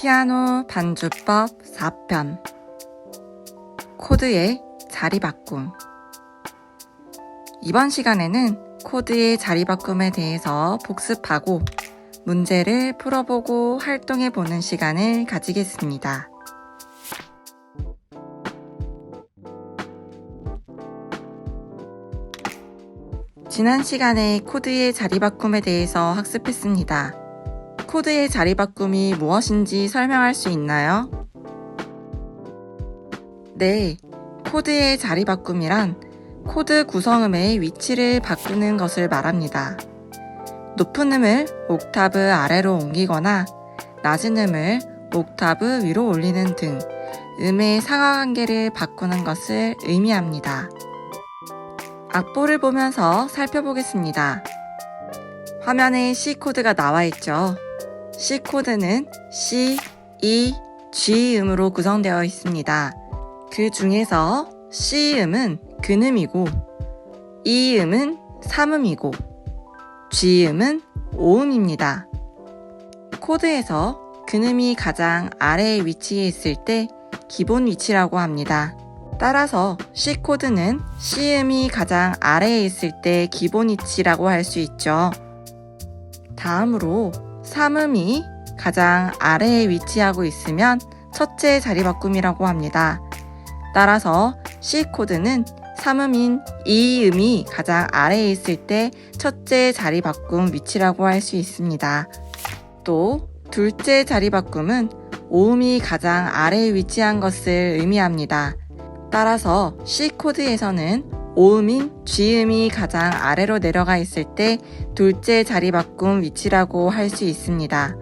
피아노 반주법 4편 코드의 자리 바꿈. 이번 시간에는 코드의 자리 바꿈에 대해서 복습하고 문제를 풀어보고 활동해보는 시간을 가지겠습니다. 지난 시간에 코드의 자리 바꿈에 대해서 학습했습니다. 코드의 자리 바꿈이 무엇인지 설명할 수 있나요? 네, 코드의 자리 바꿈이란 코드 구성음의 위치를 바꾸는 것을 말합니다. 높은 음을 옥타브 아래로 옮기거나 낮은 음을 옥타브 위로 올리는 등 음의 상하관계를 바꾸는 것을 의미합니다. 악보를 보면서 살펴보겠습니다. 화면에 C 코드가 나와 있죠. C 코드는 C, E, G 음으로 구성되어 있습니다. 그 중에서 C 음은 근음이고 E 음은 3음이고 G 음은 5음입니다. 코드에서 근음이 가장 아래에 위치해 있을 때 기본 위치라고 합니다. 따라서 C 코드는 C 음이 가장 아래에 있을 때 기본 위치라고 할 수 있죠. 다음으로 3음이 가장 아래에 위치하고 있으면 첫째 자리 바꿈이라고 합니다. 따라서 C 코드는 3음인 E 음이 가장 아래에 있을 때 첫째 자리 바꿈 위치라고 할 수 있습니다. 또 둘째 자리 바꿈은 5음이 가장 아래에 위치한 것을 의미합니다. 따라서 C 코드에서는 5음인 G음이 가장 아래로 내려가 있을 때 둘째 자리 바꿈 위치라고 할 수 있습니다.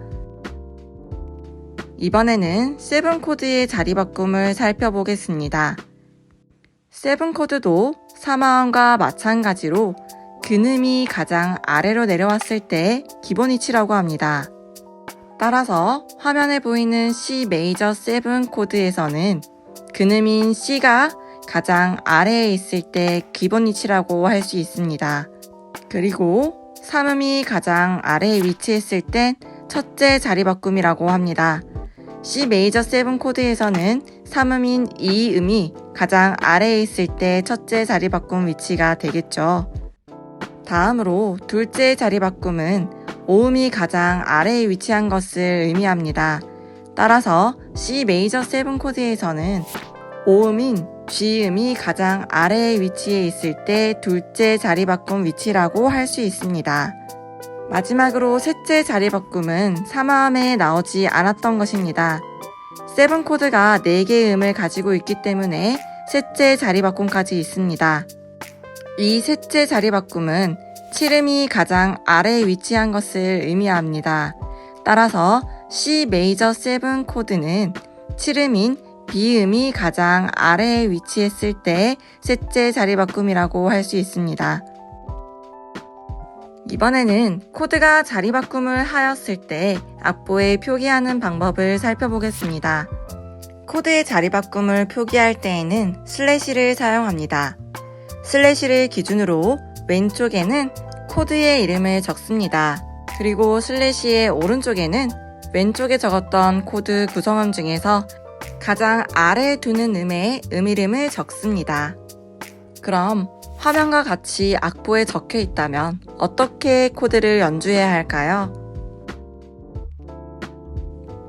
이번에는 7 코드의 자리 바꿈을 살펴보겠습니다. 7 코드도 3화음과 마찬가지로 근음이 가장 아래로 내려왔을 때 기본 위치라고 합니다. 따라서 화면에 보이는 C 메이저 7 코드에서는 근음인 C가 가장 아래에 있을 때 기본 위치라고 할 수 있습니다. 그리고 3음이 가장 아래에 위치했을 땐 첫째 자리 바꿈이라고 합니다. C 메이저 7 코드에서는 3음인 E 음이 가장 아래에 있을 때 첫째 자리 바꿈 위치가 되겠죠. 다음으로 둘째 자리 바꿈은 5음이 가장 아래에 위치한 것을 의미합니다. 따라서 C 메이저 7 코드에서는 5음인 G 음이 가장 아래에 위치해 있을 때 둘째 자리 바꿈 위치라고 할 수 있습니다. 마지막으로 셋째 자리 바꿈은 3화음에 나오지 않았던 것입니다. 7 코드가 4개의 음을 가지고 있기 때문에 셋째 자리 바꿈까지 있습니다. 이 셋째 자리 바꿈은 7음이 가장 아래에 위치한 것을 의미합니다. 따라서 C 메이저 7 코드는 7음인 B음이 가장 아래에 위치했을 때 셋째 자리 바꿈이라고 할 수 있습니다. 이번에는 코드가 자리 바꿈을 하였을 때 악보에 표기하는 방법을 살펴보겠습니다. 코드의 자리 바꿈을 표기할 때에는 슬래시를 사용합니다. 슬래시를 기준으로 왼쪽에는 코드의 이름을 적습니다. 그리고 슬래시의 오른쪽에는 왼쪽에 적었던 코드 구성음 중에서 가장 아래에 두는 음의 음 이름을 적습니다. 그럼 화면과 같이 악보에 적혀 있다면 어떻게 코드를 연주해야 할까요?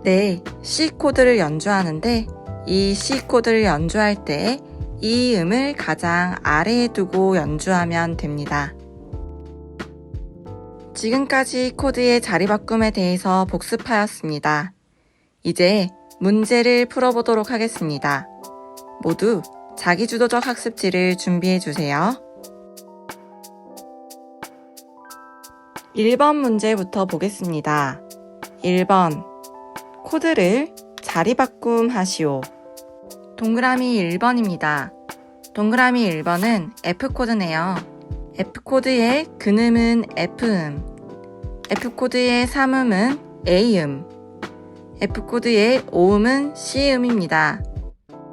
네, C 코드를 연주하는데 이 C 코드를 연주할 때 이 음을 가장 아래에 두고 연주하면 됩니다. 지금까지 코드의 자리 바꿈에 대해서 복습하였습니다. 이제 문제를 풀어보도록 하겠습니다. 모두 자기주도적 학습지를 준비해주세요. 1번 문제부터 보겠습니다. 1번 코드를 자리 바꿈 하시오. 동그라미 1번입니다. 동그라미 1번은 F코드네요. F코드의 근음은 F음, F코드의 3음은 A음, F코드의 5음은 C음입니다.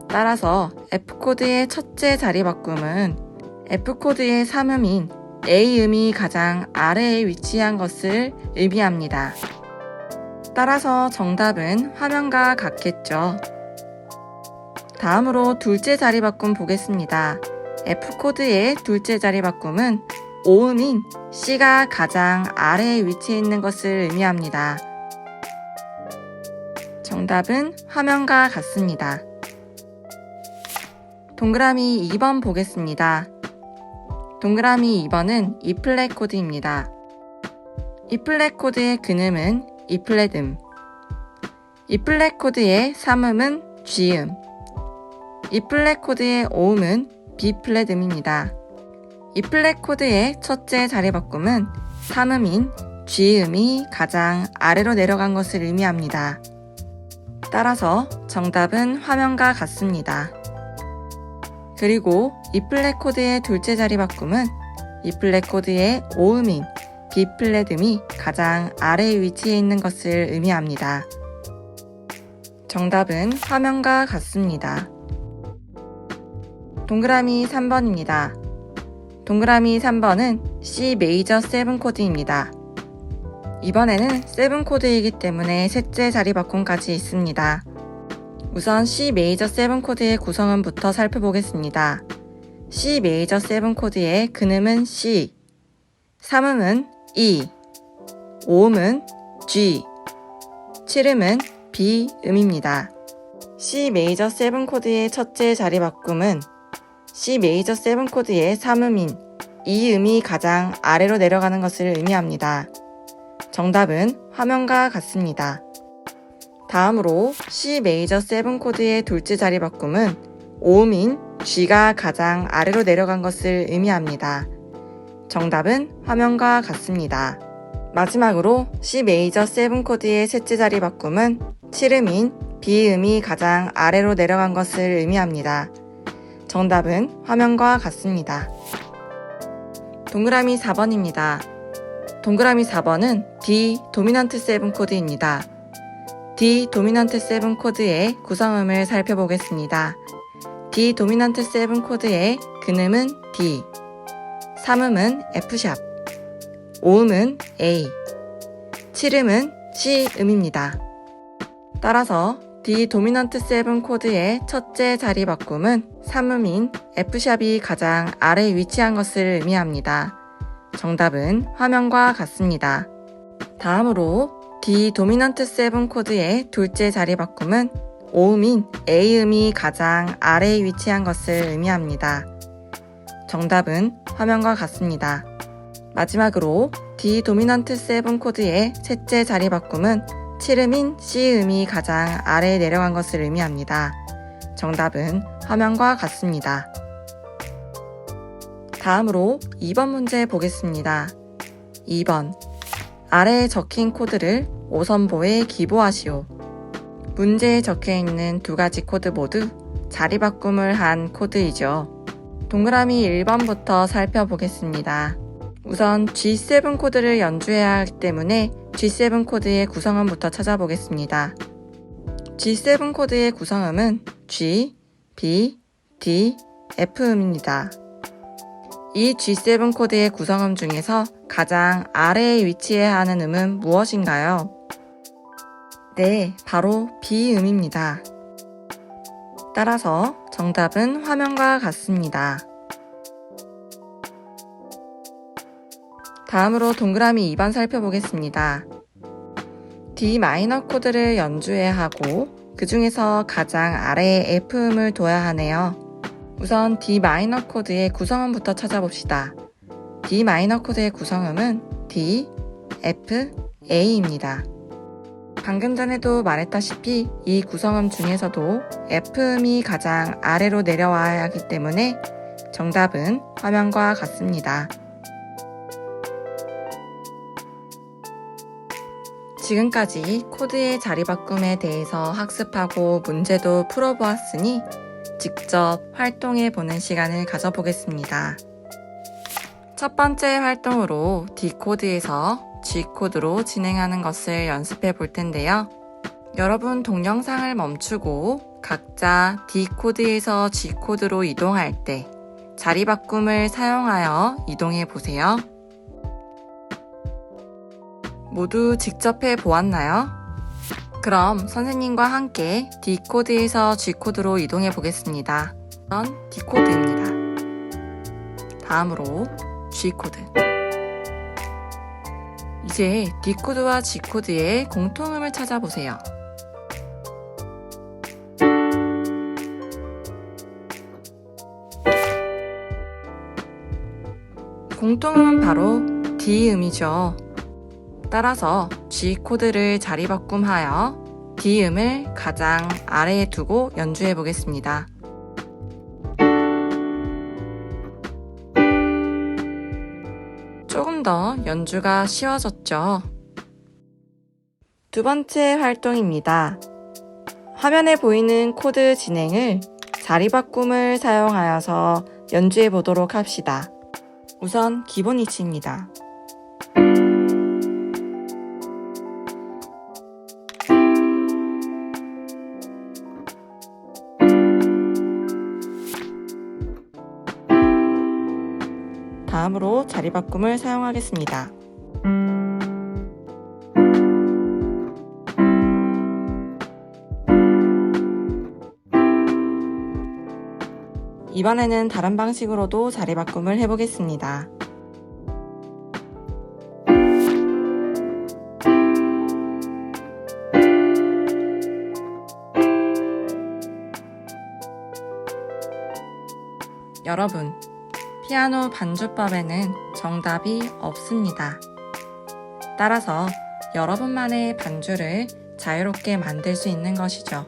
따라서 F코드의 첫째 자리 바꿈은 F코드의 3음인 A음이 가장 아래에 위치한 것을 의미합니다. 따라서 정답은 화면과 같겠죠. 다음으로 둘째 자리 바꿈 보겠습니다. F코드의 둘째 자리 바꿈은 오음인 C가 가장 아래에 위치해 있는 것을 의미합니다. 정답은 화면과 같습니다. 동그라미 2번 보겠습니다. 동그라미 2번은 E플랫 코드입니다. E플랫 코드의 근음은 E플랫음, E플랫 코드의 3음은 G음, E플랫 코드의 5음은 B플랫음입니다. E플랫 코드의 첫째 자리 바꿈은 3음인 G음이 가장 아래로 내려간 것을 의미합니다. 따라서 정답은 화면과 같습니다. 그리고 E플랫 코드의 둘째 자리 바꿈은 E플랫 코드의 5음인 B플랫음이 가장 아래에 위치해 있는 것을 의미합니다. 정답은 화면과 같습니다. 동그라미 3번입니다. 동그라미 3번은 C 메이저 7 코드입니다. 이번에는 7 코드이기 때문에 셋째 자리 바꿈까지 있습니다. 우선 C 메이저 7 코드의 구성음부터 살펴보겠습니다. C 메이저 7 코드의 근음은 C, 3음은 E, 5음은 G, 7음은 B 음입니다. C 메이저 7 코드의 첫째 자리 바꿈은 C 메이저 7 코드의 3음인 E 음이 가장 아래로 내려가는 것을 의미합니다. 정답은 화면과 같습니다. 다음으로 C 메이저 7 코드의 둘째 자리 바꿈은 5음인 G가 가장 아래로 내려간 것을 의미합니다. 정답은 화면과 같습니다. 마지막으로 C 메이저 7 코드의 셋째 자리 바꿈은 7음인 B음이 가장 아래로 내려간 것을 의미합니다. 정답은 화면과 같습니다. 동그라미 4번입니다. 동그라미 4번은 D 도미넌트 7 코드입니다. D 도미넌트 7 코드의 구성음을 살펴보겠습니다. D 도미넌트 7 코드의 근음은 D, 3음은 F샵, 5음은 A, 7음은 C 음입니다. 따라서 D 도미넌트 7 코드의 첫째 자리 바꿈은 3음인 F샵이 가장 아래에 위치한 것을 의미합니다. 정답은 화면과 같습니다. 다음으로 D 도미넌트 7 코드의 둘째 자리 바꿈은 5음인 A음이 가장 아래에 위치한 것을 의미합니다. 정답은 화면과 같습니다. 마지막으로 D 도미넌트 7 코드의 셋째 자리 바꿈은 7음인 C음이 가장 아래에 내려간 것을 의미합니다. 정답은 화면과 같습니다. 다음으로 2번 문제 보겠습니다. 2번. 아래에 적힌 코드를 5선보에 기보하시오. 문제에 적혀있는 두 가지 코드 모두 자리 바꿈을 한 코드이죠. 동그라미 1번부터 살펴보겠습니다. 우선 G7 코드를 연주해야 하기 때문에 G7 코드의 구성음부터 찾아보겠습니다. G7 코드의 구성음은 G, B, D, F음입니다. 이 G7 코드의 구성음 중에서 가장 아래에 위치해야 하는 음은 무엇인가요? 네, 바로 B음입니다. 따라서 정답은 화면과 같습니다. 다음으로 동그라미 2번 살펴보겠습니다. D 마이너 코드를 연주해야 하고 그 중에서 가장 아래에 F음을 둬야 하네요. 우선 D 마이너 코드의 구성음부터 찾아봅시다. D 마이너 코드의 구성음은 D, F, A입니다. 방금 전에도 말했다시피 이 구성음 중에서도 F음이 가장 아래로 내려와야 하기 때문에 정답은 화면과 같습니다. 지금까지 코드의 자리 바꿈에 대해서 학습하고 문제도 풀어보았으니 직접 활동해 보는 시간을 가져보겠습니다. 첫 번째 활동으로 D 코드에서 G 코드로 진행하는 것을 연습해 볼 텐데요. 여러분 동영상을 멈추고 각자 D 코드에서 G 코드로 이동할 때 자리 바꿈을 사용하여 이동해 보세요. 모두 직접 해 보았나요? 그럼 선생님과 함께 D코드에서 G코드로 이동해 보겠습니다. 이건 D코드입니다. 다음으로 G코드. 이제 D코드와 G코드의 공통음을 찾아보세요. 공통음은 바로 D음이죠. 따라서 G코드를 자리바꿈하여 D음을 가장 아래에 두고 연주해 보겠습니다. 조금 더 연주가 쉬워졌죠? 두 번째 활동입니다. 화면에 보이는 코드 진행을 자리바꿈을 사용하여서 연주해 보도록 합시다. 우선 기본 위치입니다. 다음으로 자리바꿈을 사용하겠습니다. 이번에는 다른 방식으로도 자리바꿈을 해보겠습니다. 여러분, 피아노 반주법에는 정답이 없습니다. 따라서 여러분만의 반주를 자유롭게 만들 수 있는 것이죠.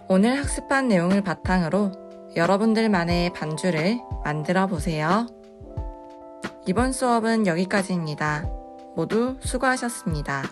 오늘 학습한 내용을 바탕으로 여러분들만의 반주를 만들어 보세요. 이번 수업은 여기까지입니다. 모두 수고하셨습니다.